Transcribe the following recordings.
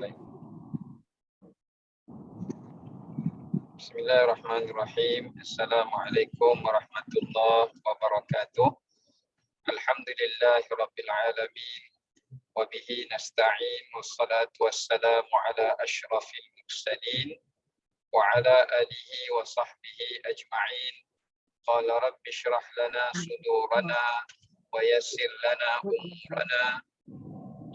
Baik. Bismillahirrahmanirrahim. Assalamualaikum warahmatullahi wabarakatuh. Alhamdulillahirabbil alamin. Wa bihi nasta'in wassalatu wassalamu ala asyrafil mursalin wa ala alihi wa sahbihi ajma'in. Qala rabbi shrah lana sudurana wa yassir lana umurana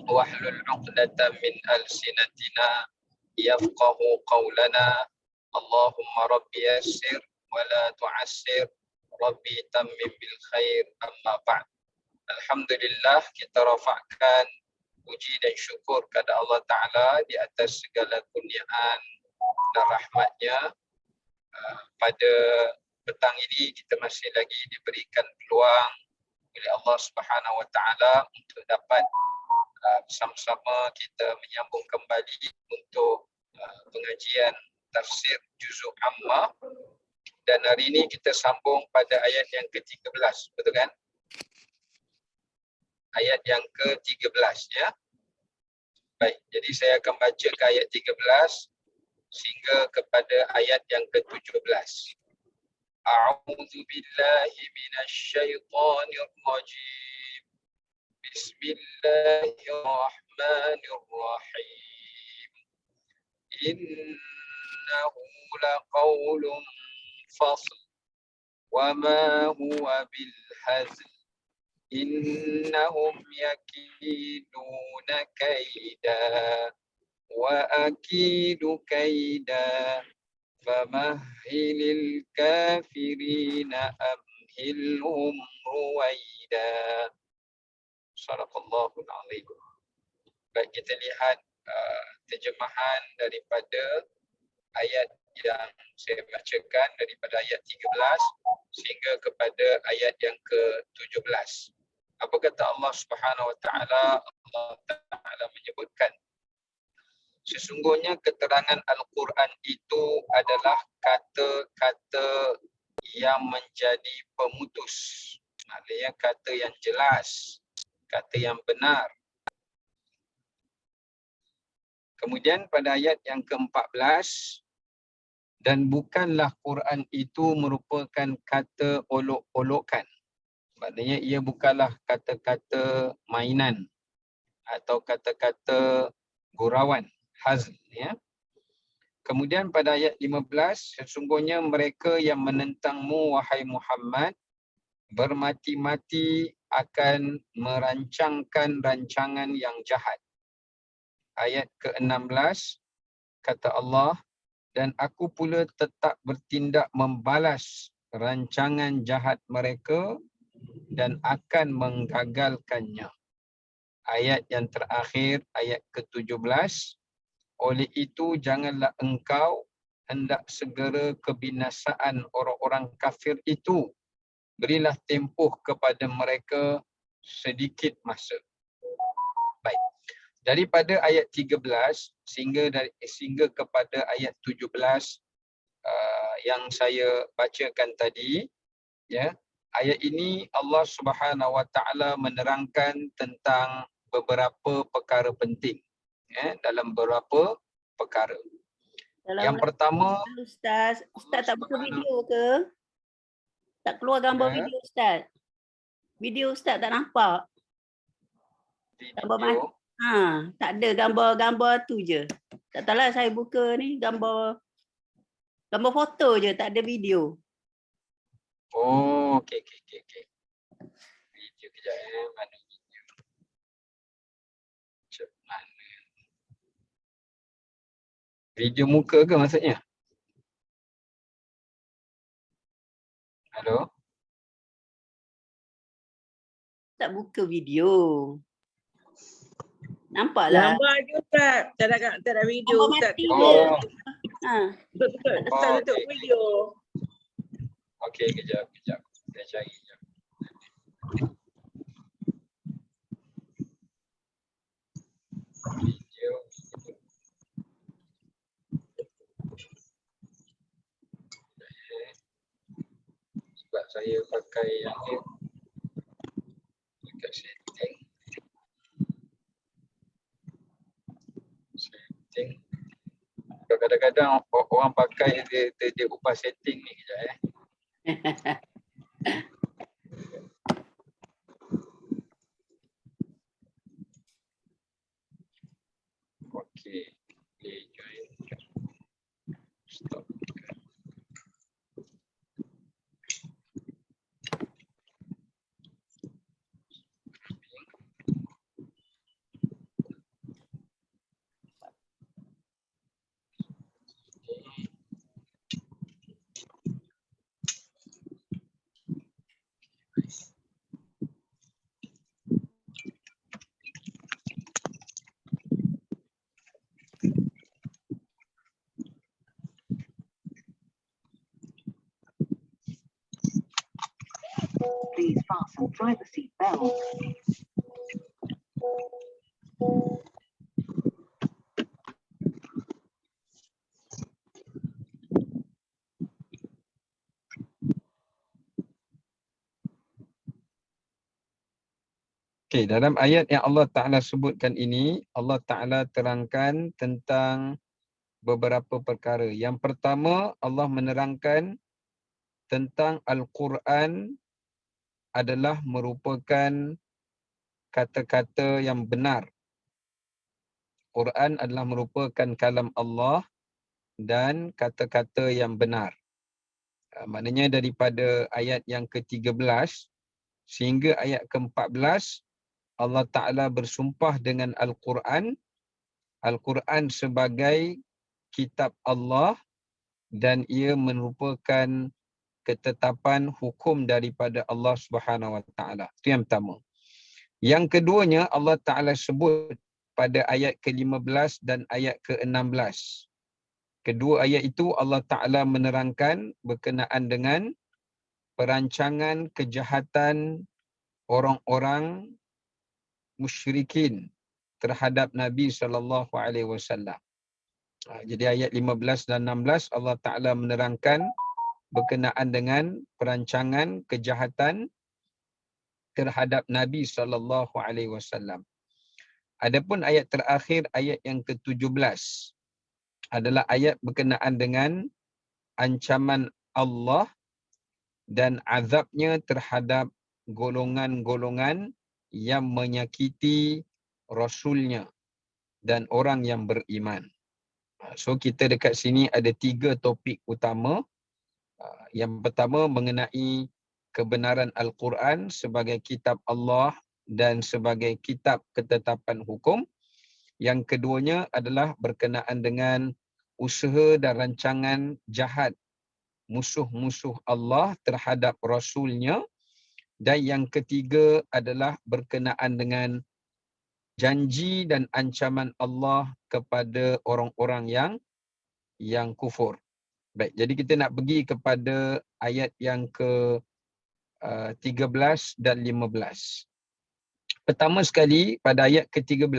wahlul 'uqdatam min alsinatina yafqahu qawlana. Allahumma rabbi yassir wa la tu'assir, rabbi tammim bil khair, amma ba'd. Alhamdulillah, kita rafa'kan puji dan syukur kepada Allah Ta'ala di atas segala kurniaan dan rahmatnya. Pada petang ini kita masih lagi diberikan peluang oleh Allah Subhanahu Wa Ta'ala untuk dapat bersama-sama kita menyambung kembali untuk pengajian tafsir juzuk Amma, dan hari ini kita sambung pada ayat yang ke-13, betul kan? Ayat yang ke-13 ya. Baik, jadi saya akan baca ke ayat 13 sehingga kepada ayat yang ke-17. A'udzu billahi minasyaitonir rajim. Bismillahirrahmanirrahim. Innahu laqawlun fasl wa ma huwa bil hazl. Innahum yakiduna kaida wa akidu kaida famahhilil kafirina amhilhum ruwaida. Sadaqallahul azim. Baik, kita lihat terjemahan daripada ayat yang saya bacakan daripada ayat 13 sehingga kepada ayat yang ke-17. Apa kata Allah Subhanahu Wa Ta'ala? Allah Ta'ala menyebutkan, sesungguhnya keterangan Al-Quran itu adalah kata-kata yang menjadi pemutus. Maksudnya kata yang jelas, kata yang benar. Kemudian pada ayat yang ke-14, dan bukanlah Quran itu merupakan kata olok-olokan. Maknanya ia bukanlah kata-kata mainan atau kata-kata gurauan, hazl ya. Kemudian pada ayat 15, sesungguhnya mereka yang menentangmu wahai Muhammad bermati-mati akan merancangkan rancangan yang jahat. Ayat ke-16 kata Allah, dan aku pula tetap bertindak membalas rancangan jahat mereka dan akan menggagalkannya. Ayat yang terakhir, ayat ke-17, oleh itu janganlah engkau hendak segera kebinasaan orang-orang kafir itu. Berilah tempoh kepada mereka sedikit masa. Baik. Daripada ayat 13 sehingga kepada ayat 17 yang saya bacakan tadi ya, ayat ini Allah Subhanahu Wa Ta'ala menerangkan tentang beberapa perkara penting ya, dalam beberapa perkara. Yang pertama, Ustaz tak buka video ke? Tak keluar gambar video Ustaz? Video Ustaz tak nampak? Gambar tak ada, gambar-gambar tu je. Tak tahulah saya buka ni gambar foto je, tak ada video. Oh, okey. Video kejap mana video? Macam mana? Video muka ke maksudnya? Hello? Tak buka video. Nampaklah. Gambar je Ustaz. Tak ada video Ustaz. Oh. Betul. Ustaz tutup video. Okey, kejap. Saya cari kejap. Video. Sebab saya pakai yang ni. Dekat setting. setting. Kadang-kadang orang pakai dia ubah setting ni kejap Okey. Play join. Stop. Please fasten driver seat belt. Okey, dalam ayat yang Allah Ta'ala sebutkan ini, Allah Ta'ala terangkan tentang beberapa perkara. Yang pertama, Allah menerangkan tentang Al-Quran adalah merupakan kata-kata yang benar. Quran adalah merupakan kalam Allah dan kata-kata yang benar. Maknanya daripada ayat yang ke-13 sehingga ayat ke-14, Allah Ta'ala bersumpah dengan Al-Quran. Al-Quran sebagai kitab Allah dan ia merupakan ketetapan hukum daripada Allah Subhanahu Wa Ta'ala. Itu yang pertama. Yang keduanya, Allah Ta'ala sebut pada ayat ke-15 dan ayat ke-16. Kedua ayat itu Allah Ta'ala menerangkan berkenaan dengan perancangan kejahatan orang-orang musyrikin terhadap Nabi SAW. Jadi ayat 15 dan 16 Allah Ta'ala menerangkan berkenaan dengan perancangan kejahatan terhadap Nabi SAW. Adapun ayat terakhir, ayat yang ke-17 adalah ayat berkenaan dengan ancaman Allah dan azabnya terhadap golongan-golongan yang menyakiti Rasulnya dan orang yang beriman. So kita dekat sini ada 3 topik utama. Yang pertama mengenai kebenaran Al-Quran sebagai kitab Allah dan sebagai kitab ketetapan hukum. Yang keduanya adalah berkenaan dengan usaha dan rancangan jahat musuh-musuh Allah terhadap Rasulnya. Dan yang ketiga adalah berkenaan dengan janji dan ancaman Allah kepada orang-orang yang kufur. Baik, jadi kita nak pergi kepada ayat yang ke-13 dan 15. Pertama sekali pada ayat ke-13,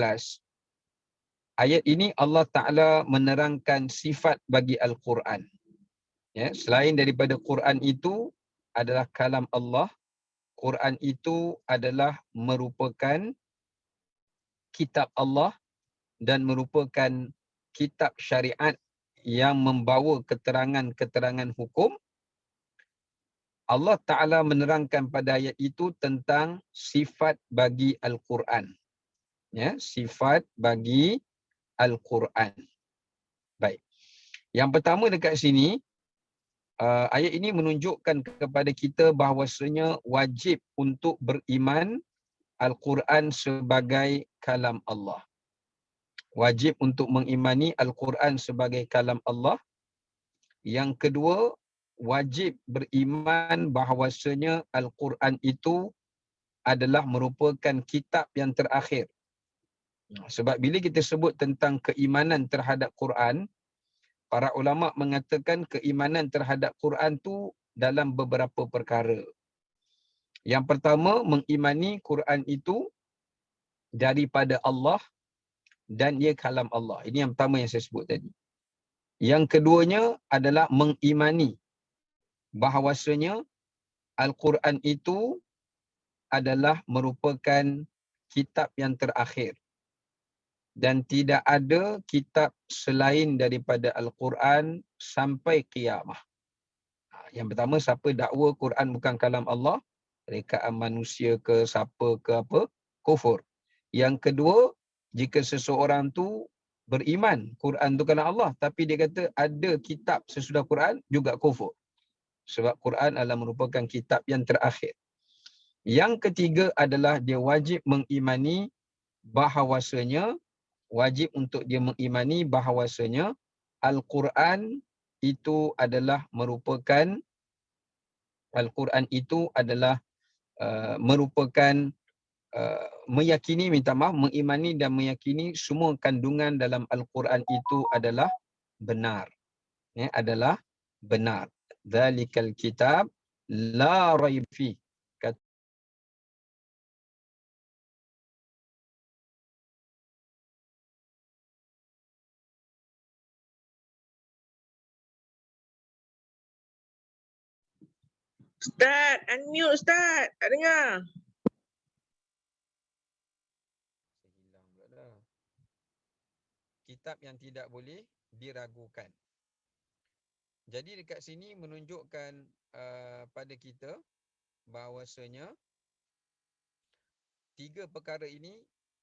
ayat ini Allah Ta'ala menerangkan sifat bagi Al-Quran. Ya, selain daripada Quran itu adalah kalam Allah, Quran itu adalah merupakan kitab Allah dan merupakan kitab syariat yang membawa keterangan-keterangan hukum. Allah Ta'ala menerangkan pada ayat itu tentang sifat bagi Al-Quran. Ya, sifat bagi Al-Quran. Baik. Yang pertama dekat sini, ayat ini menunjukkan kepada kita bahawasanya wajib untuk beriman Al-Quran sebagai kalam Allah. Wajib untuk mengimani Al-Quran sebagai kalam Allah. Yang kedua, wajib beriman bahawasanya Al-Quran itu adalah merupakan kitab yang terakhir. Sebab bila kita sebut tentang keimanan terhadap Quran, para ulama mengatakan keimanan terhadap Quran tu dalam beberapa perkara. Yang pertama, mengimani Quran itu daripada Allah dan ia kalam Allah. Ini yang pertama yang saya sebut tadi. Yang keduanya adalah mengimani bahawasanya Al-Quran itu adalah merupakan kitab yang terakhir. dan tidak ada kitab selain daripada Al-Quran sampai qiyamah. Yang pertama, siapa dakwa Quran bukan kalam Allah, rekaan manusia ke siapa ke apa, kufur. Yang kedua, jika seseorang tu beriman Quran tu kalam Allah, tapi dia kata ada kitab sesudah Quran, juga kufur. Sebab Quran adalah merupakan kitab yang terakhir. Yang ketiga adalah dia wajib mengimani bahawasanya, wajib untuk dia mengimani bahawasanya Al-Quran itu adalah merupakan Al-Quran itu adalah merupakan meyakini, minta maaf, mengimani dan meyakini semua kandungan dalam Al-Quran itu adalah benar. Ya, adalah benar. Dzalikal kitab la raib fi. Ustaz, unmute Ustaz. Tak dengar. Kitab yang tidak boleh diragukan. Jadi dekat sini menunjukkan pada kita bahawasanya tiga perkara ini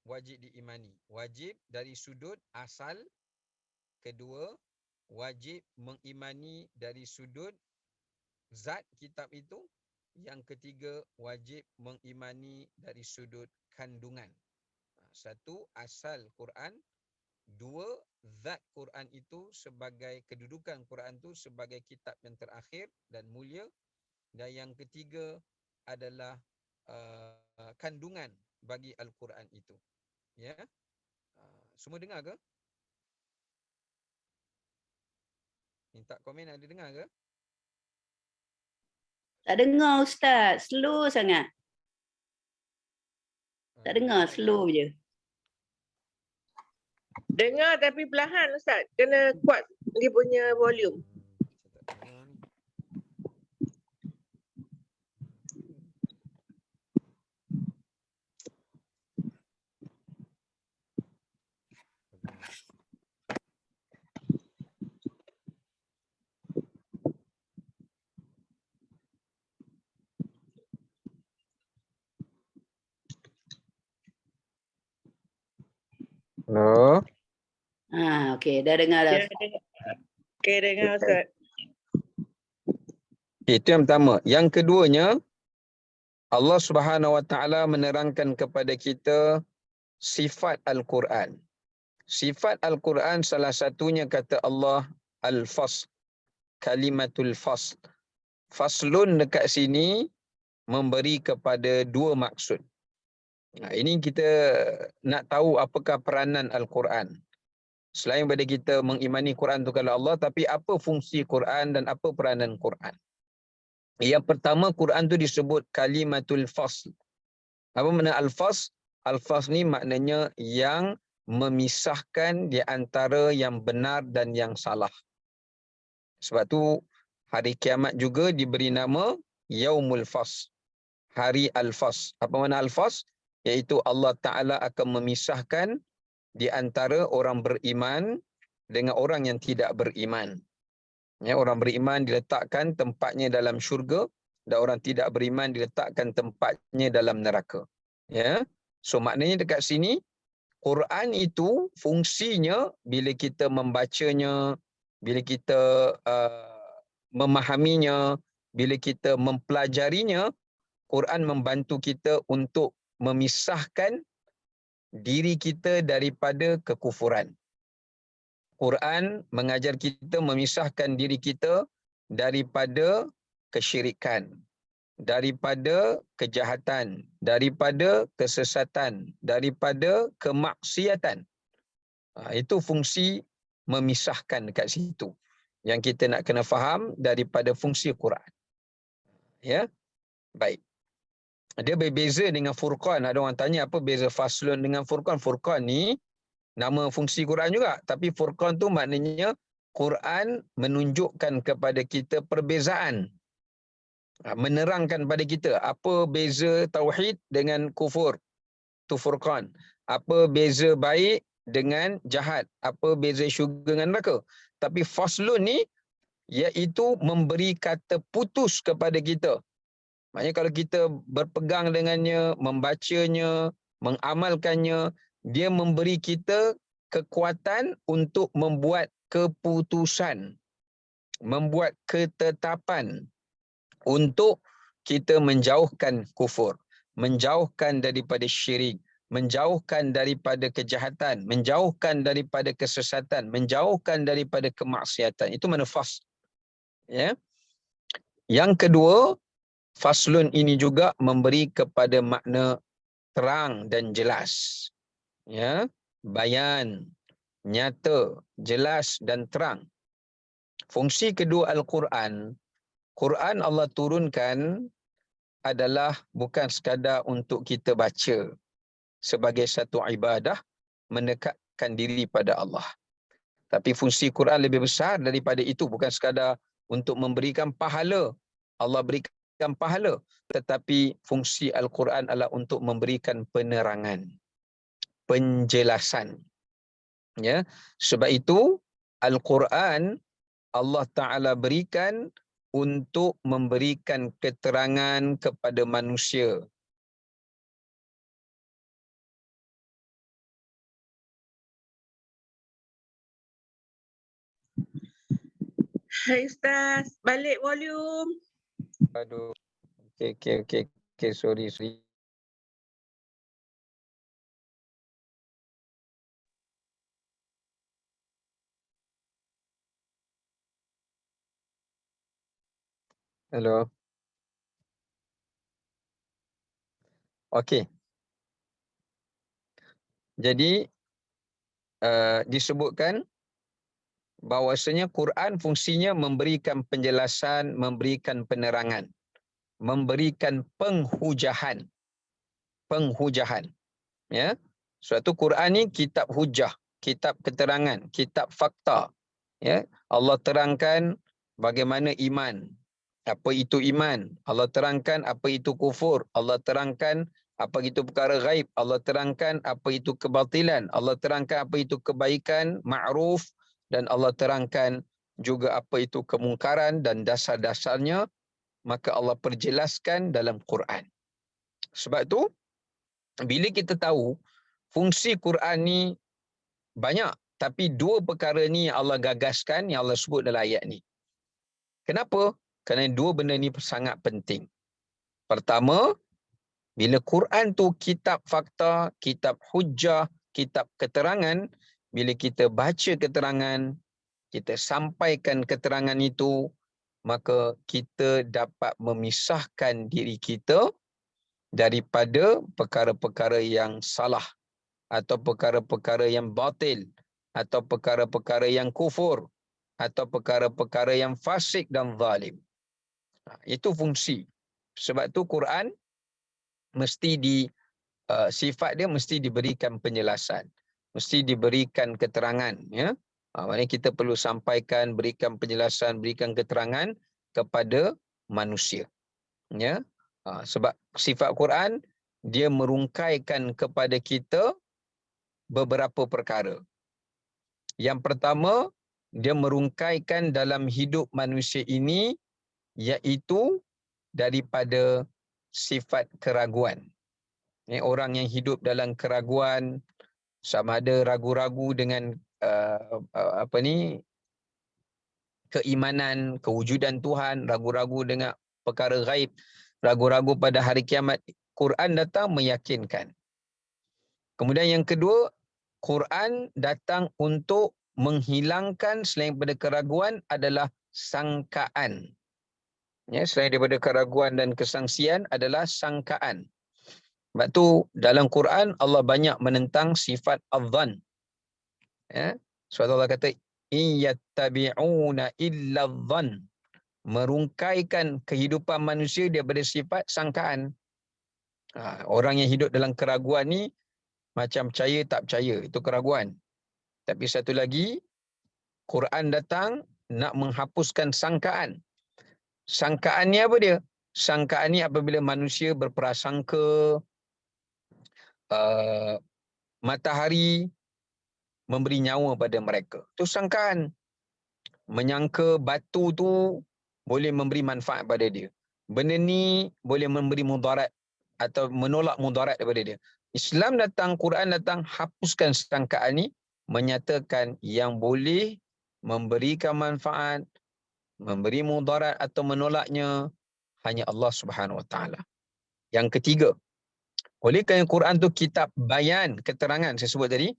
wajib diimani. Wajib dari sudut asal. Kedua, wajib mengimani dari sudut zat kitab itu. Yang ketiga, wajib mengimani dari sudut kandungan. Satu, asal Quran. Dua, zat Quran itu sebagai kedudukan Quran itu sebagai kitab yang terakhir dan mulia. Dan yang ketiga adalah kandungan bagi Al-Quran itu. Ya. Semua dengar ke? Minta komen, ada dengar ke? Tak dengar Ustaz, slow sangat. Tak dengar, slow je. Dengar tapi perlahan Ustaz. Kena kuat dia punya volume. Hello. Okey, dah dengar dah. Ya, dengar. Okey, dengar Ustaz. Itu yang pertama. Yang keduanya, Allah Subhanahu Wa Taala menerangkan kepada kita sifat Al-Quran. Sifat Al-Quran salah satunya kata Allah Al-Fasl. Kalimatul Fasl. Faslun dekat sini memberi kepada dua maksud. Ini kita nak tahu apakah peranan Al-Quran. Selain daripada kita mengimani Quran itu kalau Allah, tapi apa fungsi Quran dan apa peranan Quran. Yang pertama, Quran itu disebut kalimatul fasl. Apa makna al-fasl? Al-fasl ni maknanya yang memisahkan di antara yang benar dan yang salah. Sebab tu hari kiamat juga diberi nama Yaumul Fasl. Hari Al-Fasl. Apa makna Al-Fasl? Iaitu Allah Ta'ala akan memisahkan di antara orang beriman dengan orang yang tidak beriman. Ya, orang beriman diletakkan tempatnya dalam syurga dan orang tidak beriman diletakkan tempatnya dalam neraka. Ya. So maknanya dekat sini Quran itu fungsinya bila kita membacanya, bila kita memahaminya, bila kita mempelajarinya, Quran membantu kita untuk memisahkan diri kita daripada kekufuran. Quran mengajar kita memisahkan diri kita daripada kesyirikan, daripada kejahatan, daripada kesesatan, daripada kemaksiatan. Itu fungsi memisahkan dekat situ. Yang kita nak kena faham daripada fungsi Quran. Ya, baik. Dia berbeza dengan Furqan. Ada orang tanya apa beza Faslun dengan Furqan. Furqan ni nama fungsi Quran juga. Tapi Furqan tu maknanya Quran menunjukkan kepada kita perbezaan. Menerangkan pada kita apa beza tauhid dengan kufur. Tu Furqan. Apa beza baik dengan jahat. Apa beza syurga dengan neraka? Tapi faslun ni iaitu memberi kata putus kepada kita. Maknanya kalau kita berpegang dengannya, membacanya, mengamalkannya, dia memberi kita kekuatan untuk membuat keputusan, membuat ketetapan untuk kita menjauhkan kufur, menjauhkan daripada syirik, menjauhkan daripada kejahatan, menjauhkan daripada kesesatan, menjauhkan daripada kemaksiatan. Itu makna fasl. Ya. Yang kedua, faslun ini juga memberi kepada makna terang dan jelas. Ya, bayan, nyata, jelas dan terang. Fungsi kedua Al-Quran, Quran Allah turunkan adalah bukan sekadar untuk kita baca sebagai satu ibadah mendekatkan diri pada Allah. Tapi fungsi Quran lebih besar daripada itu, bukan sekadar untuk memberikan pahala. Allah berikan pahala, tetapi fungsi Al-Quran adalah untuk memberikan penerangan, penjelasan. Ya, sebab itu Al-Quran Allah Ta'ala berikan untuk memberikan keterangan kepada manusia. Hai Ustaz, balik volume. Aduh. Okay, sorry. Hello. Okey. Jadi disebutkan bahawasanya Quran fungsinya memberikan penjelasan, memberikan penerangan, memberikan penghujahan. Ya. Suatu Quran ni kitab hujah, kitab keterangan, kitab fakta. Ya, Allah terangkan bagaimana iman. Apa itu iman? Allah terangkan apa itu kufur. Allah terangkan apa itu perkara ghaib. Allah terangkan apa itu kebatilan. Allah terangkan apa itu kebaikan, ma'ruf, dan Allah terangkan juga apa itu kemungkaran dan dasar-dasarnya, maka Allah perjelaskan dalam Quran. Sebab itu bila kita tahu fungsi Quran ni banyak, tapi dua perkara ni yang Allah gagaskan, yang Allah sebut dalam ayat ni. Kenapa? Kerana dua benda ni sangat penting. Pertama, bila Quran tu kitab fakta, kitab hujah, kitab keterangan, bila kita baca keterangan, kita sampaikan keterangan itu, maka kita dapat memisahkan diri kita daripada perkara-perkara yang salah, atau perkara-perkara yang batil, atau perkara-perkara yang kufur, atau perkara-perkara yang fasik dan zalim. Itu fungsi. Sebab tu Quran mesti sifat dia mesti diberikan penjelasan, mesti diberikan keterangan. Ya, maknanya kita perlu sampaikan, berikan penjelasan, berikan keterangan kepada manusia. Ya, sebab sifat Quran dia merungkaikan kepada kita beberapa perkara. Yang pertama, dia merungkaikan dalam hidup manusia ini, iaitu daripada sifat keraguan. Orang yang hidup dalam keraguan, sama ada ragu-ragu dengan keimanan, kewujudan Tuhan, ragu-ragu dengan perkara ghaib, ragu-ragu pada hari kiamat, Quran datang meyakinkan. Kemudian yang kedua, Quran datang untuk menghilangkan selain daripada keraguan adalah sangkaan. Ya, selain daripada keraguan dan kesangsian adalah sangkaan. Sebab tu dalam Quran Allah banyak menentang sifat adh-dhann. Ya, sebab Allah kata iyattabi'una illa adh-dhann. Merungkaikan kehidupan manusia daripada sifat sangkaan. Orang yang hidup dalam keraguan ni macam percaya tak percaya, itu keraguan. Tapi satu lagi, Quran datang nak menghapuskan sangkaan. Sangkaan ni apa dia? Sangkaan ni apabila manusia berprasangka matahari memberi nyawa pada mereka. Itu sangkaan. Menyangka batu tu boleh memberi manfaat pada dia. Benda ni boleh memberi mudarat atau menolak mudarat daripada dia. Islam datang, Quran datang, hapuskan sangkaan ni, menyatakan yang boleh memberikan manfaat, memberi mudarat atau menolaknya hanya Allah Subhanahu Wa Taala. Yang ketiga, oleh kerana Quran tu kitab bayan, keterangan saya sebut tadi,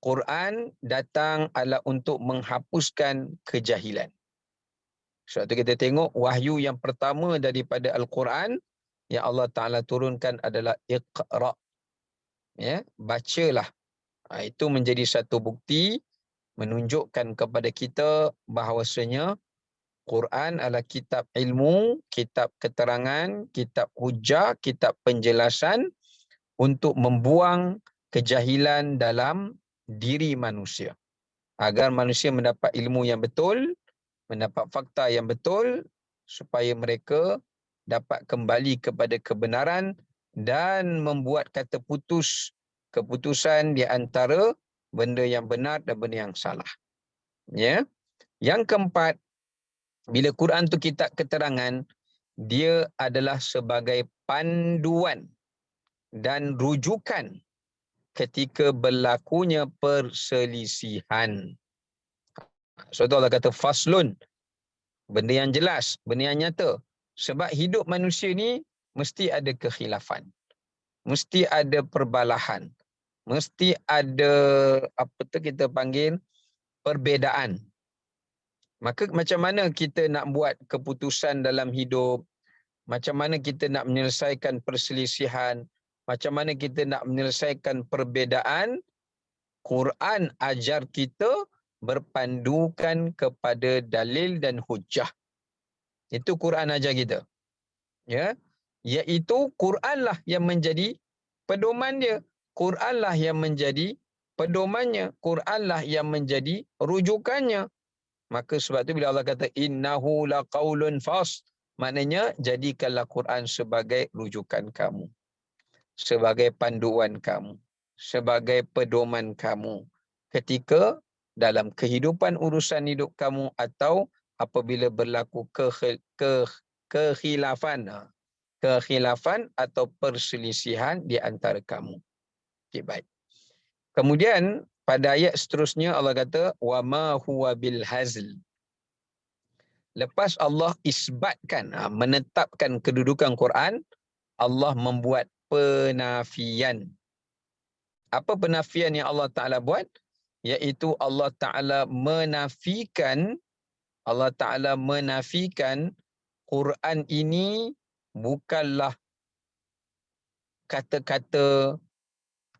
Quran datang adalah untuk menghapuskan kejahilan. Sebab tu kita tengok wahyu yang pertama daripada Al-Quran yang Allah Ta'ala turunkan adalah Iqra. Ya, bacalah. Itu menjadi satu bukti menunjukkan kepada kita bahawasanya Quran adalah kitab ilmu, kitab keterangan, kitab hujah, kitab penjelasan untuk membuang kejahilan dalam diri manusia. Agar manusia mendapat ilmu yang betul, mendapat fakta yang betul, supaya mereka dapat kembali kepada kebenaran dan membuat keputusan di antara benda yang benar dan benda yang salah. Ya. Yang keempat, bila Quran tu kitab keterangan, dia adalah sebagai panduan dan rujukan ketika berlakunya perselisihan. So Allah kata faslun, benda yang jelas, benda yang nyata. Sebab hidup manusia ni mesti ada kekhilafan. Mesti ada perbalahan. Mesti ada apa tu kita panggil perbezaan. Maka macam mana kita nak buat keputusan dalam hidup? Macam mana kita nak menyelesaikan perselisihan? Macam mana kita nak menyelesaikan perbezaan? Quran ajar kita berpandukan kepada dalil dan hujah. Itu Quran ajar kita. Ya, iaitu Quranlah yang menjadi pedoman dia. Quranlah yang menjadi pedomannya. Quranlah yang menjadi rujukannya. Maka sebab tu bila Allah kata innahu laqaulun fasl, maknanya jadikanlah Quran sebagai rujukan kamu, sebagai panduan kamu, sebagai pedoman kamu ketika dalam kehidupan urusan hidup kamu atau apabila berlaku kekhilafan atau perselisihan di antara kamu. Okay, baik. Kemudian pada ayat seterusnya Allah kata wa ma huwa bil hazl. Lepas Allah isbatkan, menetapkan kedudukan Quran, Allah membuat penafian. Apa penafian yang Allah Ta'ala buat? Iaitu Allah Ta'ala menafikan Quran ini bukanlah kata-kata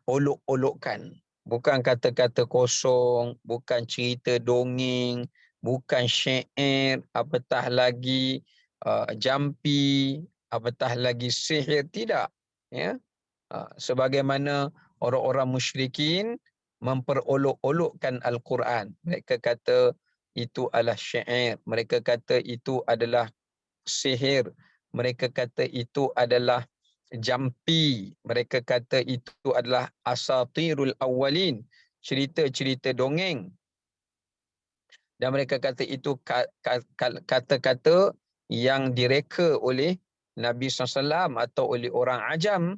olok-olokkan. Bukan kata-kata kosong, bukan cerita dongeng, bukan syair, apatah lagi jampi, apatah lagi sihir, tidak. Ya. Sebagaimana orang-orang musyrikin memperolok-olokkan Al-Quran. Mereka kata itu adalah syair, mereka kata itu adalah sihir, mereka kata itu adalah jampi, mereka kata itu adalah asatirul awwalin, cerita-cerita dongeng. Dan mereka kata itu kata-kata yang direka oleh Nabi SAW atau oleh orang ajam.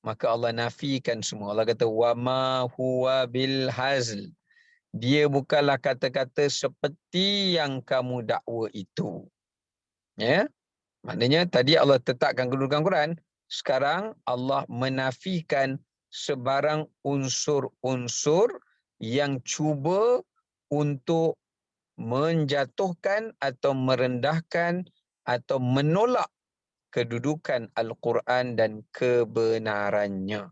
Maka Allah nafikan semua. Allah kata wa ma huwa bil hazl. Dia bukanlah kata-kata seperti yang kamu dakwa itu. Ya. Maknanya tadi Allah tetapkan kedudukan Quran, sekarang Allah menafikan sebarang unsur-unsur yang cuba untuk menjatuhkan atau merendahkan atau menolak kedudukan Al-Quran dan kebenarannya.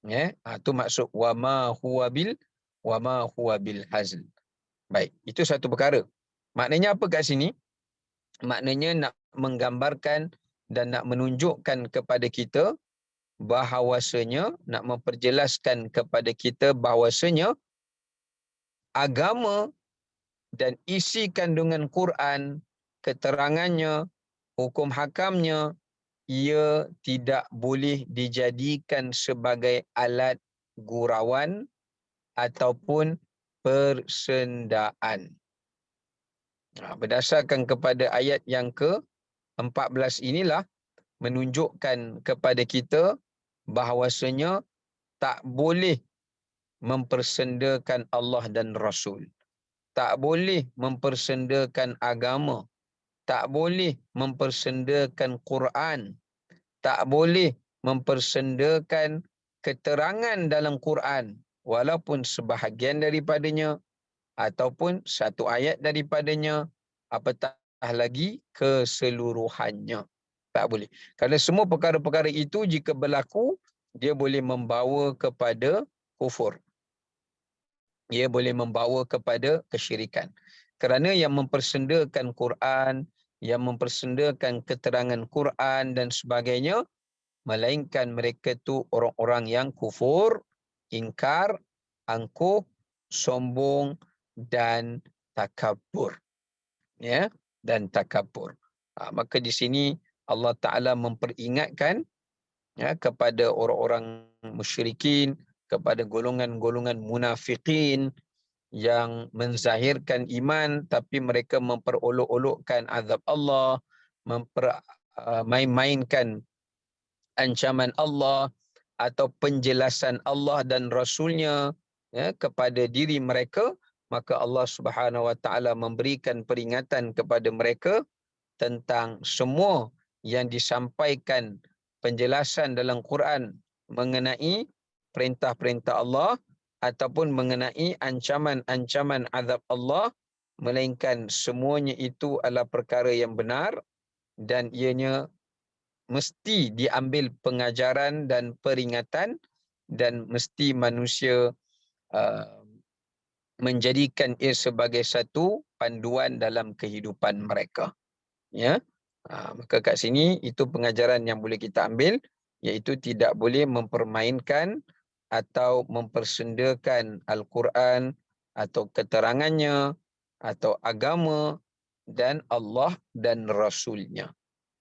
Ya, itu maksud wa ma huwa bil hazl. Baik, itu satu perkara. Maknanya apa kat sini? Maknanya nak menggambarkan dan nak menunjukkan kepada kita bahawasanya, nak memperjelaskan kepada kita bahawasanya agama dan isi kandungan Quran, keterangannya, hukum hakamnya, ia tidak boleh dijadikan sebagai alat gurauan ataupun persendaan. Berdasarkan kepada ayat yang ke-14 inilah menunjukkan kepada kita bahawasanya tak boleh mempersendakan Allah dan Rasul. Tak boleh mempersendakan agama. Tak boleh mempersendakan Quran. Tak boleh mempersendakan keterangan dalam Quran walaupun sebahagian daripadanya ataupun satu ayat daripadanya, apatah lagi keseluruhannya. Tak boleh. Kerana semua perkara-perkara itu jika berlaku, dia boleh membawa kepada kufur. Ia boleh membawa kepada kesyirikan. Kerana yang mempersendakan Quran, yang mempersendakan keterangan Quran dan sebagainya, melainkan mereka tu orang-orang yang kufur, ingkar, angkuh, sombong dan takabur. Ya, dan takabur. Maka di sini Allah Ta'ala memperingatkan kepada orang-orang musyrikin, kepada golongan-golongan munafikin yang menzahirkan iman tapi mereka memperolok-olokkan azab Allah, main-mainkan ancaman Allah atau penjelasan Allah dan Rasulnya kepada diri mereka, maka Allah Subhanahu Wa Taala memberikan peringatan kepada mereka tentang semua yang disampaikan penjelasan dalam Quran mengenai perintah-perintah Allah ataupun mengenai ancaman-ancaman azab Allah, melainkan semuanya itu adalah perkara yang benar dan ianya mesti diambil pengajaran dan peringatan dan mesti manusia menjadikan ia sebagai satu panduan dalam kehidupan mereka. Ya, maka kat sini itu pengajaran yang boleh kita ambil, iaitu tidak boleh mempermainkan atau mempersendakan Al-Quran atau keterangannya atau agama dan Allah dan Rasulnya.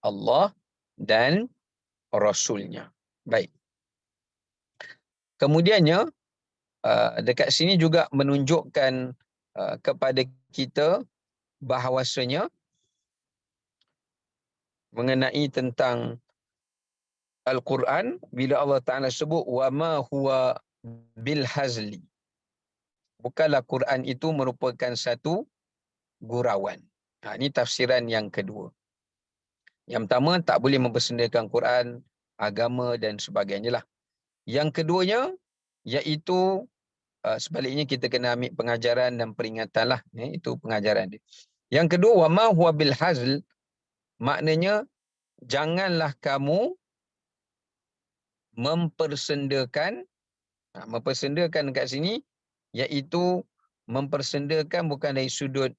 Allah dan Rasulnya. Baik. Kemudiannya, dekat sini juga menunjukkan kepada kita bahawasanya mengenai tentang Al-Quran, bila Allah Ta'ala sebut wa ma huwa bil hazli, bukanlah Quran itu merupakan satu gurauan. Ini tafsiran yang kedua. Yang pertama, tak boleh mempersendakan Quran, agama dan sebagainya lah. Yang keduanya, iaitu sebaliknya kita kena ambil pengajaran dan peringatan lah. Itu pengajaran dia. Yang kedua, wa ma huwa bil hazl, maknanya janganlah kamu mempersendakan. Mempersendakan kat sini iaitu mempersendakan bukan dari sudut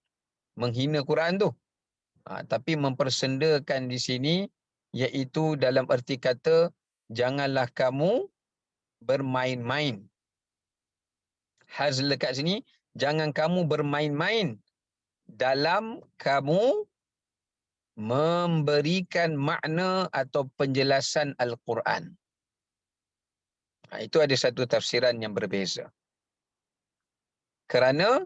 menghina Quran tu, tapi mempersendakan di sini iaitu dalam erti kata janganlah kamu bermain-main. Hazl kat sini, jangan kamu bermain-main dalam kamu memberikan makna atau penjelasan Al-Quran. Itu ada satu tafsiran yang berbeza. Kerana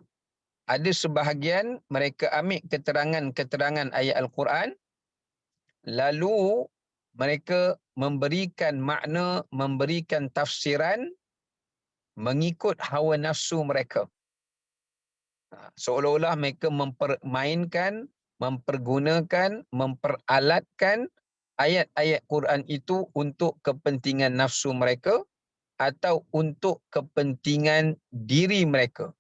ada sebahagian mereka ambil keterangan-keterangan ayat Al-Quran, lalu mereka memberikan makna, memberikan tafsiran mengikut hawa nafsu mereka. Seolah-olah mereka mempermainkan, mempergunakan, memperalatkan ayat-ayat Quran itu untuk kepentingan nafsu mereka atau untuk kepentingan diri mereka.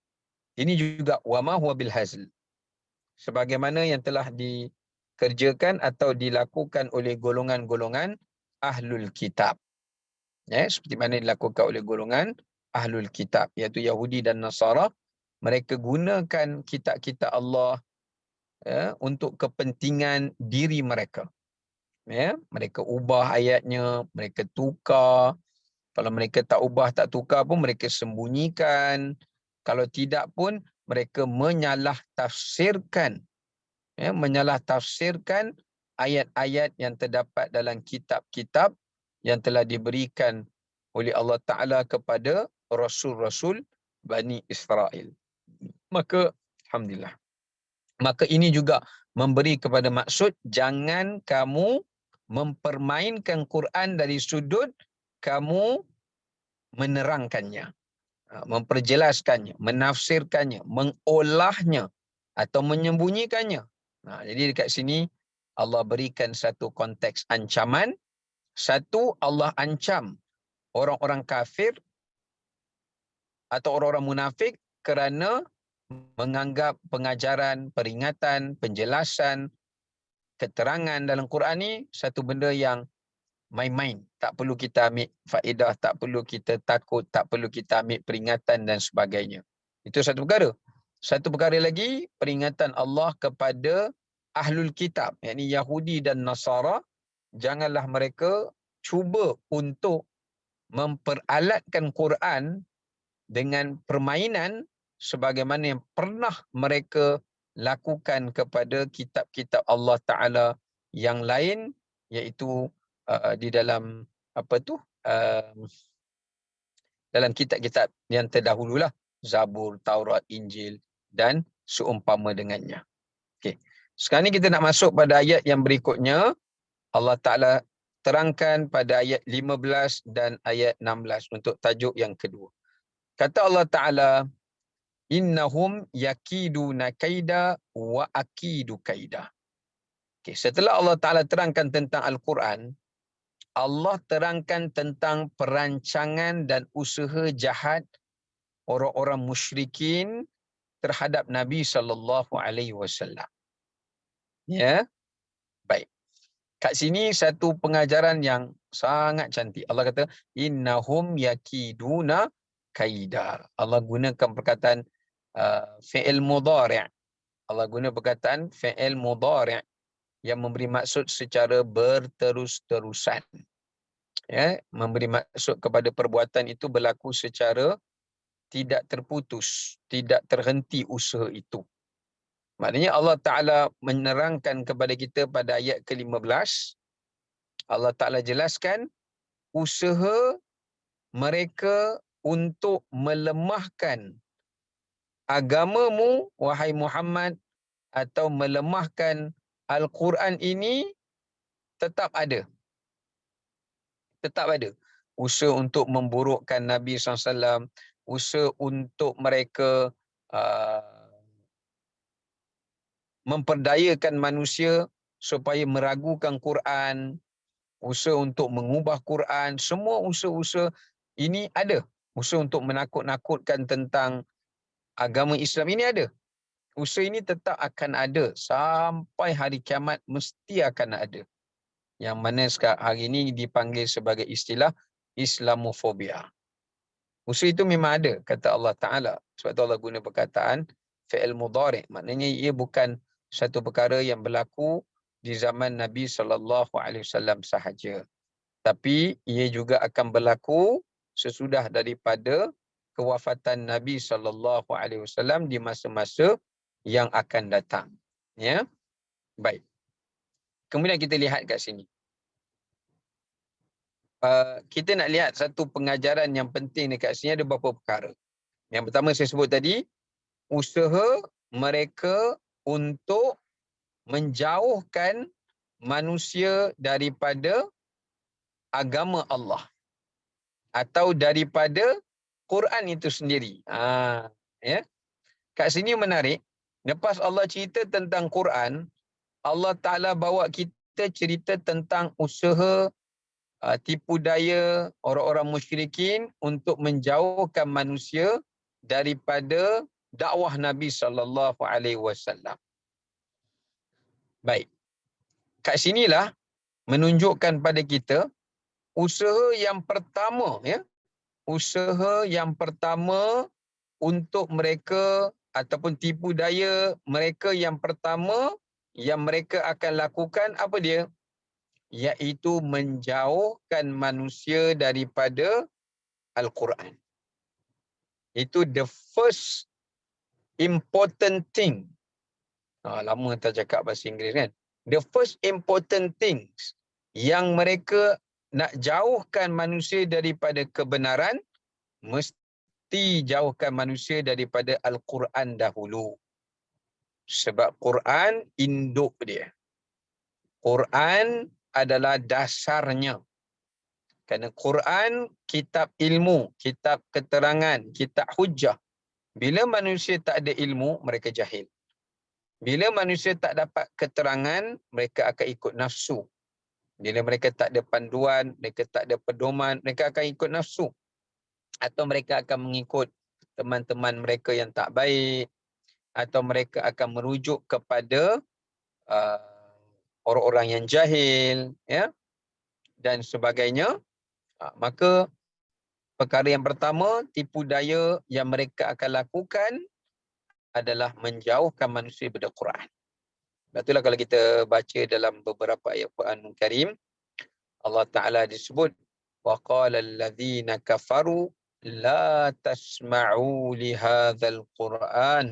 Ini juga wama huwa bil hazl, sebagaimana yang telah dikerjakan atau dilakukan oleh golongan-golongan ahlul kitab. Seperti mana dilakukan oleh golongan ahlul kitab, iaitu Yahudi dan Nasara. Mereka gunakan kitab-kitab Allah untuk kepentingan diri mereka. Mereka ubah ayatnya, mereka tukar. Kalau mereka tak ubah, tak tukar pun mereka sembunyikan. Kalau tidak pun mereka menyalah tafsirkan. Menyalah tafsirkan ayat-ayat yang terdapat dalam kitab-kitab yang telah diberikan oleh Allah Ta'ala kepada Rasul-Rasul Bani Israel. Maka alhamdulillah. Maka ini juga memberi kepada maksud jangan kamu mempermainkan Quran dari sudut kamu menerangkannya, memperjelaskannya, menafsirkannya, mengolahnya atau menyembunyikannya. Jadi dekat sini Allah berikan satu konteks ancaman. Satu, Allah ancam orang-orang kafir atau orang-orang munafik kerana menganggap pengajaran, peringatan, penjelasan, keterangan dalam Quran ni satu benda yang main-main. Tak perlu kita ambil faedah, tak perlu kita takut, tak perlu kita ambil peringatan dan sebagainya. Itu satu perkara. Satu perkara lagi, peringatan Allah kepada Ahlul Kitab, yakni Yahudi dan Nasara, janganlah mereka cuba untuk memperalatkan Quran dengan permainan sebagaimana yang pernah mereka lakukan kepada kitab-kitab Allah Ta'ala yang lain, iaitu di dalam dalam kitab-kitab yang terdahululah, Zabur, Taurat, Injil dan seumpama dengannya. Okey. Sekarang ni kita nak masuk pada ayat yang berikutnya. Allah Ta'ala terangkan pada ayat 15 dan ayat 16 untuk tajuk yang kedua. Kata Allah Ta'ala, innahum yakiduna kaida wa akidu kaida. Okay, setelah Allah Ta'ala terangkan tentang Al-Quran, Allah terangkan tentang perancangan dan usaha jahat orang-orang musyrikin terhadap Nabi SAW. Ya, baik. Kat sini satu pengajaran yang sangat cantik. Allah kata, innahum yakiduna kaida. Allah gunakan perkataan fi'il mudhari'. Allah guna perkataan fi'il mudhari' yang memberi maksud secara berterus-terusan. Ya, memberi maksud kepada perbuatan itu berlaku secara tidak terputus, tidak terhenti usaha itu. Maknanya Allah Ta'ala menerangkan kepada kita pada ayat ke-15, Allah Ta'ala jelaskan usaha mereka untuk melemahkan agamamu, wahai Muhammad, atau melemahkan Al-Quran ini tetap ada. Tetap ada. Usaha untuk memburukkan Nabi SAW, usaha untuk mereka memperdayakan manusia supaya meragukan Quran, usaha untuk mengubah Quran, semua usaha-usaha ini ada. Usaha untuk menakut-nakutkan tentang agama Islam ini ada. Usaha ini tetap akan ada sampai hari kiamat, mesti akan ada. Yang mana sekarang hari ini dipanggil sebagai istilah Islamofobia. Usaha itu memang ada, kata Allah Ta'ala. Sebab itu Allah guna perkataan fi'il mudhari'. Maknanya ia bukan satu perkara yang berlaku di zaman Nabi SAW sahaja. Tapi ia juga akan berlaku sesudah daripada kewafatan Nabi SAW di masa-masa yang akan datang. Ya, baik. Kemudian kita lihat kat sini. Kita nak lihat satu pengajaran yang penting dekat sini, ada beberapa perkara. Yang pertama saya sebut tadi, usaha mereka untuk menjauhkan manusia daripada agama Allah atau daripada Quran itu sendiri. Ya. Kat sini menarik, lepas Allah cerita tentang Quran, Allah Ta'ala bawa kita cerita tentang usaha tipu daya orang-orang musyrikin untuk menjauhkan manusia daripada dakwah Nabi SAW. Baik. Kat sinilah menunjukkan pada kita usaha yang pertama, ya. Usaha yang pertama untuk mereka ataupun tipu daya mereka yang pertama yang mereka akan lakukan apa dia? Iaitu menjauhkan manusia daripada Al-Quran. Itu the first important thing. Lama tak cakap bahasa Inggeris kan. The first important things yang mereka nak jauhkan manusia daripada kebenaran, mesti jauhkan manusia daripada Al-Quran dahulu. Sebab Quran induk dia. Quran adalah dasarnya. Kerana Quran kitab ilmu, kitab keterangan, kitab hujah. Bila manusia tak ada ilmu, mereka jahil. Bila manusia tak dapat keterangan, mereka akan ikut nafsu. Bila mereka tak ada panduan, mereka tak ada pedoman, mereka akan ikut nafsu. Atau mereka akan mengikut teman-teman mereka yang tak baik. Atau mereka akan merujuk kepada orang-orang yang jahil, ya, dan sebagainya. Maka perkara yang pertama, tipu daya yang mereka akan lakukan adalah menjauhkan manusia daripada Quran. Itulah kalau kita baca dalam beberapa ayat Quran Karim, Allah Ta'ala disebut, وَقَالَ الَّذِينَ كَفَرُوا لَا تَسْمَعُوا لِهَذَا الْقُرْآنِ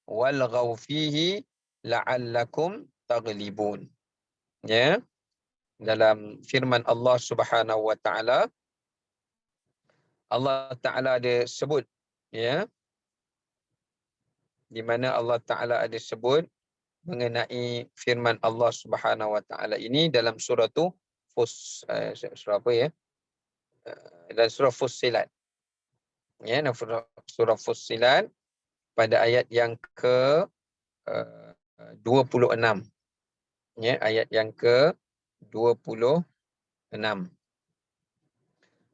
وَالْغَوْا فِيهِ لَعَلَّكُمْ تَغْلِبُونَ. Ya, dalam firman Allah Subhanahu wa Ta'ala, Allah Ta'ala ada sebut, ya, di mana Allah Ta'ala ada sebut mengenai firman Allah Subhanahu wa Ta'ala ini dalam surah tu surah apa ya? Dalam surah Fussilat. Ya, surah Fussilat pada ayat yang ke 26. Ya, ayat yang ke 26.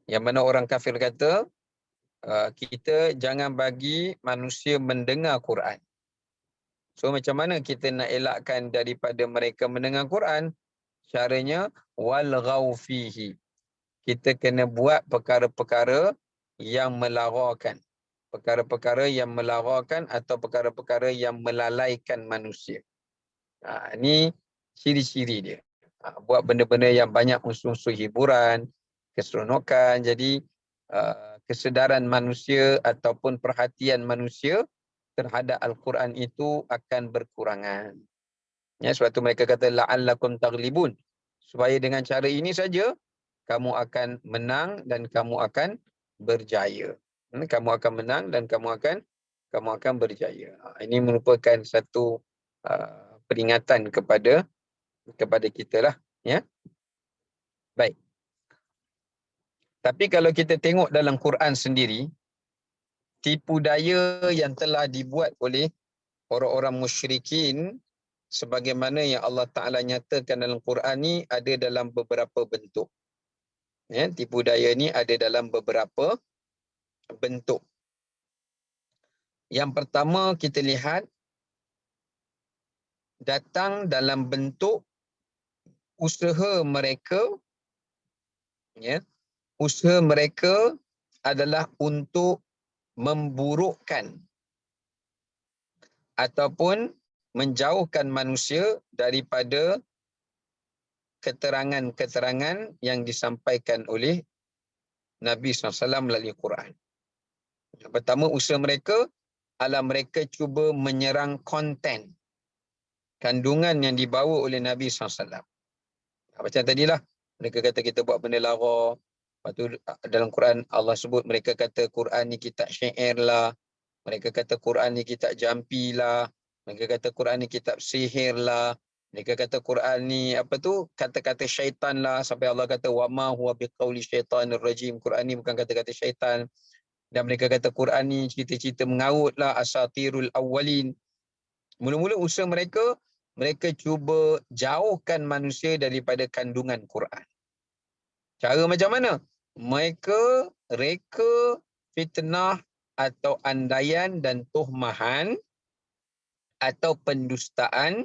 Yang mana orang kafir kata, kita jangan bagi manusia mendengar Quran. So macam mana kita nak elakkan daripada mereka mendengar Quran? Caranya walghaw fihi. Kita kena buat perkara-perkara yang melarakan. Perkara-perkara yang melarakan atau perkara-perkara yang melalaikan manusia. Ini ciri-ciri dia. Buat benda-benda yang banyak unsur-unsur hiburan, keseronokan. Jadi kesedaran manusia ataupun perhatian manusia terhadap Al-Quran itu akan berkurangan. Ya, sebab tu mereka kata la'allakum taghlibun. Supaya dengan cara ini saja kamu akan menang dan kamu akan berjaya. Kamu akan menang dan kamu akan berjaya. Ini merupakan satu peringatan kepada kita lah, ya. Baik. Tapi kalau kita tengok dalam Quran sendiri, tipu daya yang telah dibuat oleh orang-orang musyrikin sebagaimana yang Allah Ta'ala nyatakan dalam Quran ni ada dalam beberapa bentuk. Ya, tipu daya ni ada dalam beberapa bentuk. Yang pertama kita lihat datang dalam bentuk usaha mereka, ya. Usaha mereka adalah untuk memburukkan ataupun menjauhkan manusia daripada keterangan-keterangan yang disampaikan oleh Nabi SAW melalui Quran. Yang pertama, usaha mereka adalah mereka cuba menyerang konten, kandungan yang dibawa oleh Nabi SAW. Macam tadilah, mereka kata kita buat benda lara. Lepas tu dalam Quran Allah sebut mereka kata Quran ni kitab syair lah. Mereka kata Quran ni kitab jampi lah. Mereka kata Quran ni kitab sihir lah. Mereka kata Quran ni kata-kata syaitan lah. Sampai Allah kata wa ma huwa biqauli syaitanir rajim. Quran ni bukan kata-kata syaitan. Dan mereka kata Quran ni cerita-cerita mengarut lah, asatirul awwalin. Mula-mula usaha mereka cuba jauhkan manusia daripada kandungan Quran. Cara macam mana? Mereka reka, fitnah atau andaian dan tuhmahan atau pendustaan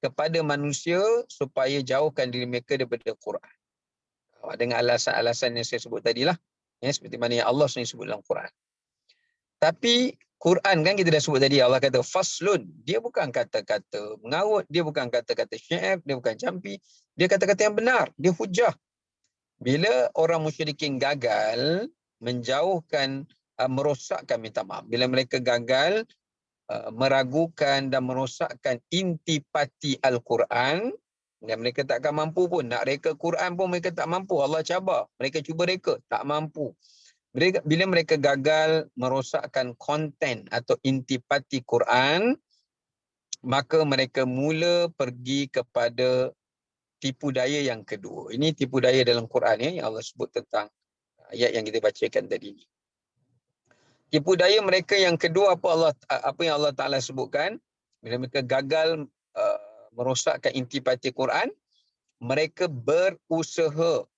kepada manusia supaya jauhkan diri mereka daripada Quran. Dengan alasan-alasan yang saya sebut tadilah. Ya, seperti mana yang Allah sendiri sebut dalam Quran. Tapi Quran kan kita dah sebut tadi, Allah kata faslun. Dia bukan kata-kata mengarut, dia bukan kata-kata syair, dia bukan jampi. Dia kata-kata yang benar, dia hujah. Bila orang musyrikin gagal menjauhkan, merosakkan, minta maaf. Bila mereka gagal meragukan dan merosakkan intipati Al-Quran, dan mereka tak akan mampu pun. Nak reka Quran pun mereka tak mampu. Allah cabar. Mereka cuba reka, tak mampu. Bila mereka gagal merosakkan konten atau intipati Quran, maka mereka mula pergi kepada tipu daya yang kedua. Ini tipu daya dalam Quran ya, yang Allah sebut tentang ayat yang kita bacakan tadi. Tipu daya mereka yang kedua apa yang Allah Taala sebutkan, bila mereka gagal merosakkan intipati Quran, mereka berusaha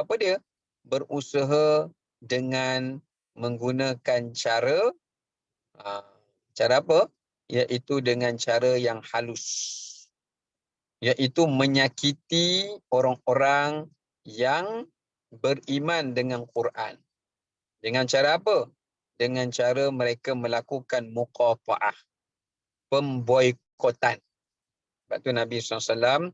apa dia? Berusaha dengan menggunakan cara apa? Iaitu dengan cara yang halus. Iaitu menyakiti orang-orang yang beriman dengan Quran. Dengan cara apa? Dengan cara mereka melakukan muqata'ah, pemboikotan. Sebab tu Nabi SAW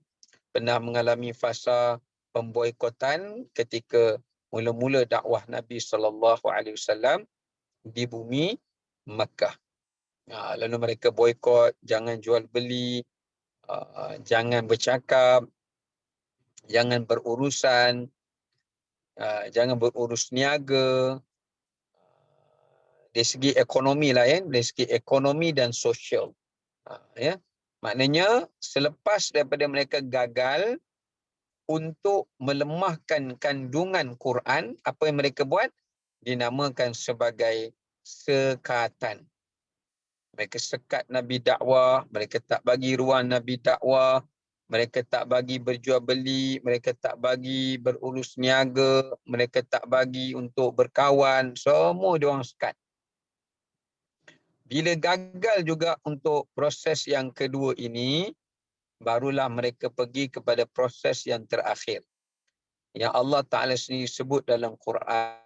pernah mengalami fasa pemboikotan ketika mula-mula dakwah Nabi SAW di bumi Makkah. Lalu mereka boikot, jangan jual beli, jangan bercakap, jangan berurusan, jangan berurus niaga. Dari segi ekonomi lah ya, dari segi ekonomi dan sosial. Ya. Maknanya selepas daripada mereka gagal untuk melemahkan kandungan Quran, apa yang mereka buat? Dinamakan sebagai sekatan. Mereka sekat Nabi dakwah, mereka tak bagi ruang Nabi dakwah, mereka tak bagi berjual beli, mereka tak bagi berurus niaga, mereka tak bagi untuk berkawan, semua diorang sekat. Bila gagal juga untuk proses yang kedua ini, barulah mereka pergi kepada proses yang terakhir. Yang Allah Ta'ala sendiri sebut dalam Quran.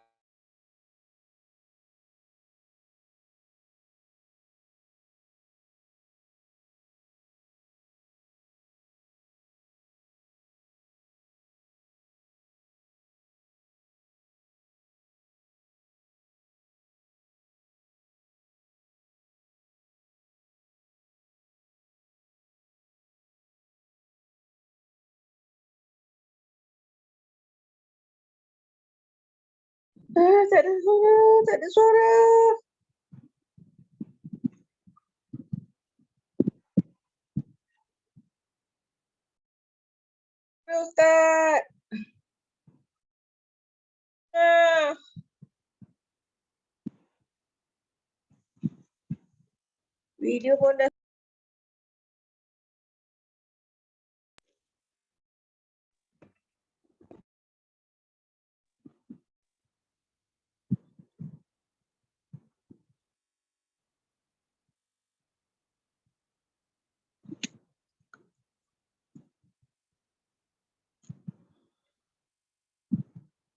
Tak ada suara, tak ada suara. Ustaz. Video pun dah.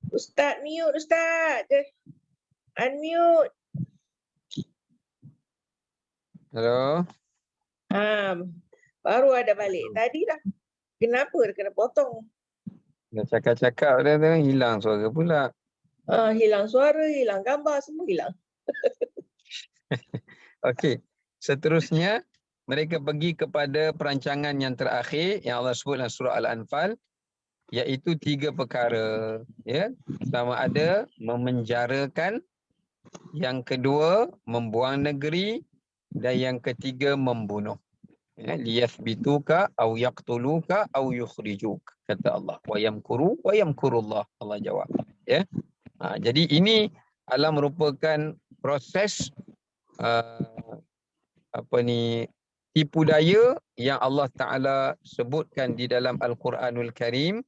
Ustaz mute, Ustaz. Unmute. Hello? Baru ada balik. Tadi dah. Kenapa dia kena potong? Dah cakap-cakap dah tu, hilang suara pula. Hilang suara, hilang gambar, semua hilang. Okey. Seterusnya, mereka pergi kepada perancangan yang terakhir yang Allah sebut dalam surah Al-Anfal, iaitu 3 perkara. Ya. Pertama ada memenjarakan, yang kedua membuang negeri, dan yang ketiga membunuh. Ya, liyathbituka aw yaqtuluka aw yukhrijuk, kata Allah. Wa yamkuru wa yamkurullah, Allah jawab. Ya. Jadi ini adalah merupakan proses tipu daya yang Allah Ta'ala sebutkan di dalam Al-Quranul Karim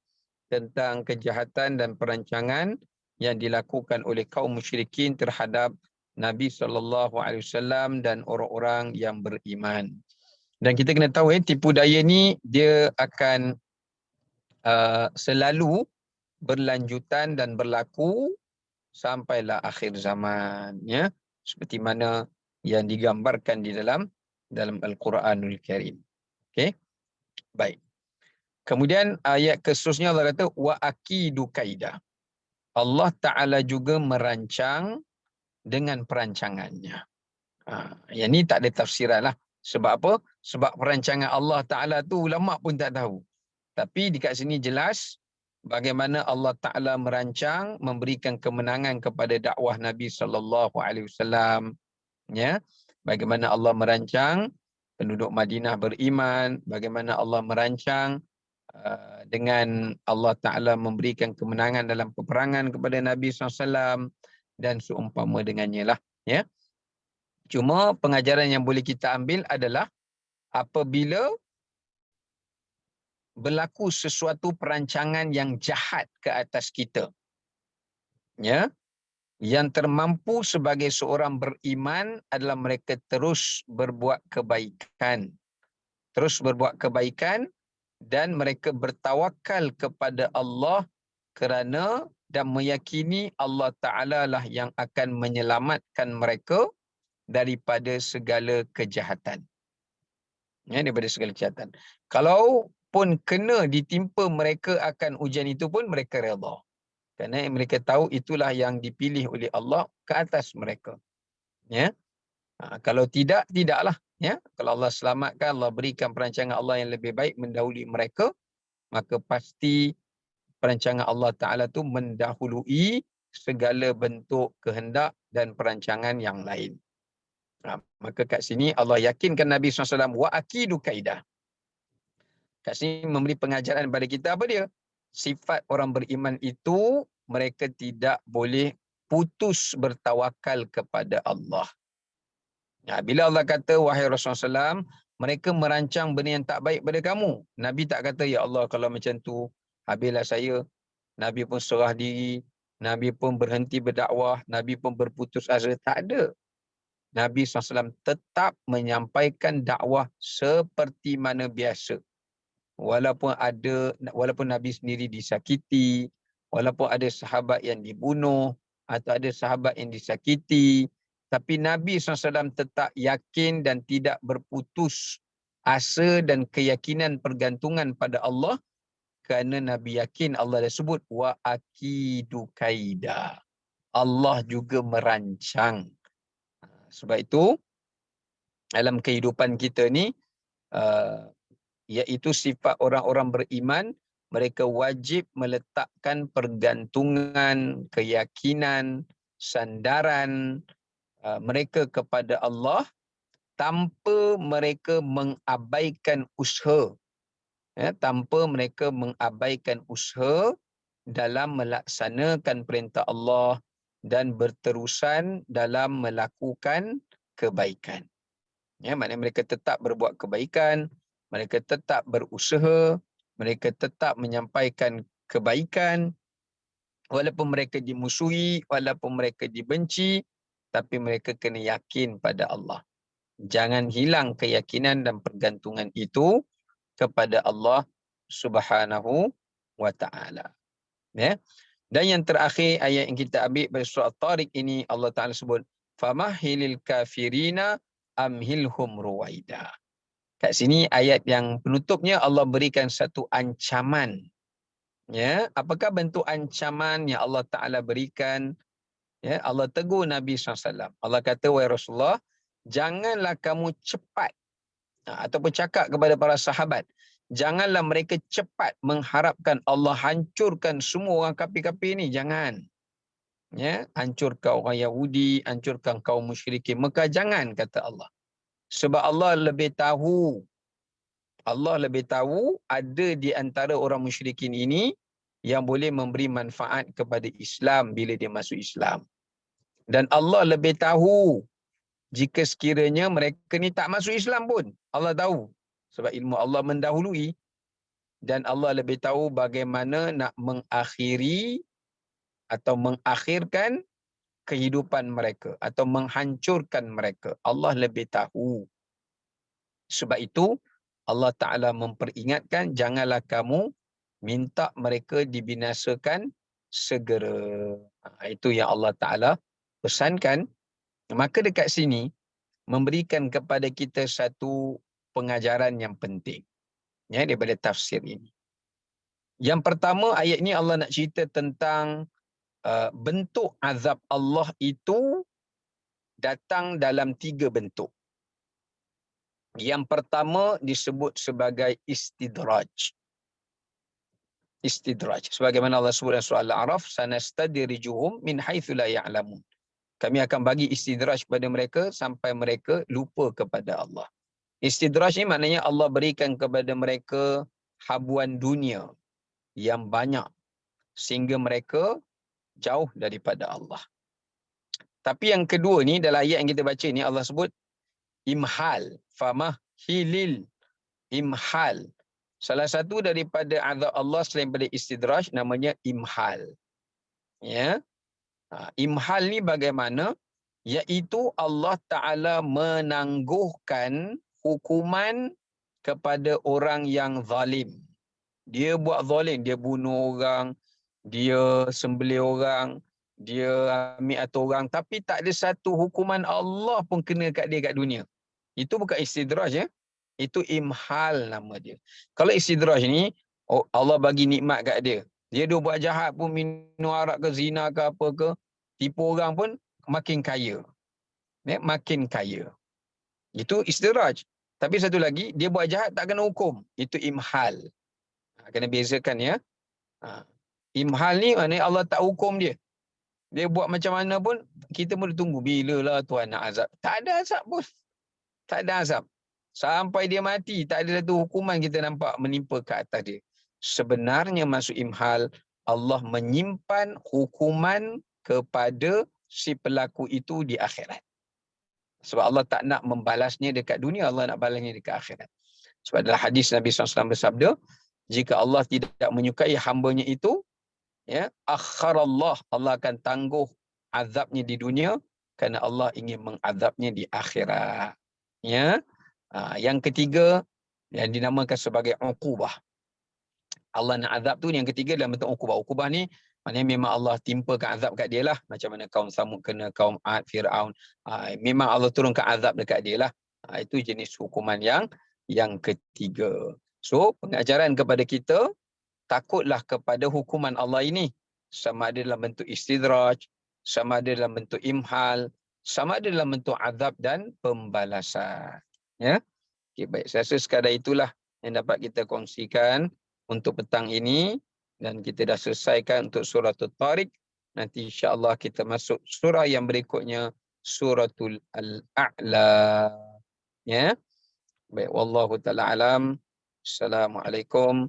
tentang kejahatan dan perancangan yang dilakukan oleh kaum musyrikin terhadap Nabi SAW dan orang-orang yang beriman. Dan kita kena tahu tipu daya ni dia akan selalu berlanjutan dan berlaku sampailah akhir zaman, ya, seperti mana yang digambarkan di dalam Al-Quranul Karim. Okey. Baik. Kemudian ayat keseterusnya Allah kata wa aqidu kaida. Allah Taala juga merancang dengan perancangannya. Yang ni tak ada tafsiran lah. Sebab apa? Sebab perancangan Allah Taala tu ulama pun tak tahu. Tapi dekat sini jelas bagaimana Allah Ta'ala merancang memberikan kemenangan kepada dakwah Nabi SAW. Ya, bagaimana Allah merancang penduduk Madinah beriman, bagaimana Allah merancang dengan Allah Ta'ala memberikan kemenangan dalam peperangan kepada Nabi SAW dan seumpama dengannya lah. Ya. Cuma pengajaran yang boleh kita ambil adalah apabila berlaku sesuatu perancangan yang jahat ke atas kita, ya, yang termampu sebagai seorang beriman adalah mereka terus berbuat kebaikan. Terus berbuat kebaikan dan mereka bertawakal kepada Allah kerana dan meyakini Allah Ta'ala lah yang akan menyelamatkan mereka daripada segala kejahatan. Ya, daripada segala kejahatan. Kalau pun kena ditimpa mereka akan ujian itu pun mereka redha. Kerana mereka tahu itulah yang dipilih oleh Allah ke atas mereka. Ya. Kalau tidak, tidaklah. Ya. Kalau Allah selamatkan, Allah berikan perancangan Allah yang lebih baik mendahului mereka, maka pasti perancangan Allah Ta'ala tu mendahului segala bentuk kehendak dan perancangan yang lain. Maka kat sini Allah yakinkan Nabi SAW, wa akidu kaidah. Kat sini memberi pengajaran kepada kita apa dia? Sifat orang beriman itu mereka tidak boleh putus bertawakal kepada Allah. Bila Allah kata, wahai Rasulullah SAW, mereka merancang benda yang tak baik pada kamu. Nabi tak kata, ya Allah kalau macam tu, habislah saya. Nabi pun serah diri. Nabi pun berhenti berdakwah. Nabi pun berputus asa. Tak ada. Nabi SAW tetap menyampaikan dakwah seperti mana biasa. Walaupun Nabi sendiri disakiti, walaupun ada sahabat yang dibunuh, atau ada sahabat yang disakiti, tapi Nabi SAW tetap yakin dan tidak berputus asa dan keyakinan pergantungan pada Allah, kerana Nabi yakin Allah dah sebut, wa akidu kaida. Allah juga merancang. Sebab itu, dalam kehidupan kita ni, iaitu sifat orang-orang beriman, mereka wajib meletakkan pergantungan, keyakinan, sandaran mereka kepada Allah tanpa mereka mengabaikan usaha. Ya, tanpa mereka mengabaikan usaha dalam melaksanakan perintah Allah dan berterusan dalam melakukan kebaikan. Ya, maknanya mereka tetap berbuat kebaikan, mereka tetap berusaha, mereka tetap menyampaikan kebaikan, walaupun mereka dimusuhi, walaupun mereka dibenci, tapi mereka kena yakin pada Allah. Jangan hilang keyakinan dan pergantungan itu kepada Allah Subhanahu wa Ta'ala. Ya. Dan yang terakhir ayat yang kita ambil pada surah At-Tariq ini, Allah Ta'ala sebut, famahilil kafirina amhilhum ruwaida. Kat sini ayat yang penutupnya Allah berikan satu ancaman. Ya, apakah bentuk ancaman yang Allah Ta'ala berikan? Ya, Allah tegur Nabi SAW. Allah kata, wahai Rasulullah, janganlah kamu cepat ataupun cakap kepada para sahabat, janganlah mereka cepat mengharapkan Allah hancurkan semua orang kafir-kafir ni. Jangan. Ya, hancurkan orang Yahudi, hancurkan kaum musyrikin Mekah. Jangan, kata Allah. Sebab Allah lebih tahu ada di antara orang musyrikin ini yang boleh memberi manfaat kepada Islam bila dia masuk Islam. Dan Allah lebih tahu jika sekiranya mereka ni tak masuk Islam pun. Allah tahu. Sebab ilmu Allah mendahului. Dan Allah lebih tahu bagaimana nak mengakhiri atau mengakhirkan kehidupan mereka atau menghancurkan mereka. Allah lebih tahu. Sebab itu Allah Ta'ala memperingatkan, janganlah kamu minta mereka dibinasakan segera. Itu yang Allah Ta'ala pesankan. Maka dekat sini memberikan kepada kita satu pengajaran yang penting, ya, daripada tafsir ini. Yang pertama, ayat ini Allah nak cerita tentang bentuk azab Allah itu datang dalam 3 bentuk. Yang pertama disebut sebagai istidraj. istidraj. Sebagaimana Allah sebut dalam surah Al-A'raf, sanastadrijuhum min haitsu la ya'lamun. Kami akan bagi istidraj kepada mereka sampai mereka lupa kepada Allah. Istidraj ni maknanya Allah berikan kepada mereka habuan dunia yang banyak sehingga mereka jauh daripada Allah. Tapi yang kedua ni dalam ayat yang kita baca ni Allah sebut imhal, famahilil, imhal. Salah satu daripada azab Allah selain daripada istidraj namanya imhal. Ya. Imhal ni bagaimana? Iaitu Allah Ta'ala menangguhkan hukuman kepada orang yang zalim. Dia buat zalim, dia bunuh orang, dia sembelih orang, dia ambil harta orang, tapi tak ada satu hukuman Allah pun kena kat dia kat dunia. Itu bukan istidraj ya. Itu imhal nama dia. Kalau istidraj ni Allah bagi nikmat kat dia. Dia buat jahat pun, minum arak ke, zina ke, apa ke, tipu orang pun makin kaya. Ya, makin kaya. Itu istidraj. Tapi satu lagi, dia buat jahat tak kena hukum. Itu imhal. Kena bezakan ya. Imhal ni maknanya Allah tak hukum dia. Dia buat macam mana pun, kita boleh tunggu bilalah Tuhan nak azab. Tak ada azab pun. Tak ada azab. Sampai dia mati, tak ada satu hukuman kita nampak menimpa ke atas dia. Sebenarnya masuk imhal, Allah menyimpan hukuman kepada si pelaku itu di akhirat. Sebab Allah tak nak membalasnya dekat dunia, Allah nak balasnya dekat akhirat. Sebab dalam hadis Nabi SAW bersabda, jika Allah tidak menyukai hambanya itu, ya, akharallah, Allah akan tangguh azabnya di dunia kerana Allah ingin mengazabnya di akhirat. Ya. Yang ketiga yang dinamakan sebagai uqubah. Allah nak azab tu yang ketiga dalam bentuk uqubah. Uqubah ni maknanya memang Allah timpakan azab kat dia lah. Macam mana kaum Samud kena kaum Ad, Fir'aun. Memang Allah turunkan azab dekat dia lah. Itu jenis hukuman yang ketiga. So, pengajaran kepada kita, takutlah kepada hukuman Allah ini. Sama ada dalam bentuk istidraj, sama ada dalam bentuk imhal, sama ada dalam bentuk azab dan pembalasan. Ya. Okay, baik. Saya rasa sekadar itulah yang dapat kita kongsikan untuk petang ini. Dan kita dah selesaikan untuk suratul Tariq. Nanti insya-Allah kita masuk surah yang berikutnya, suratul Al-A'la. Ya. Baik, wallahu ta'ala alam. Assalamualaikum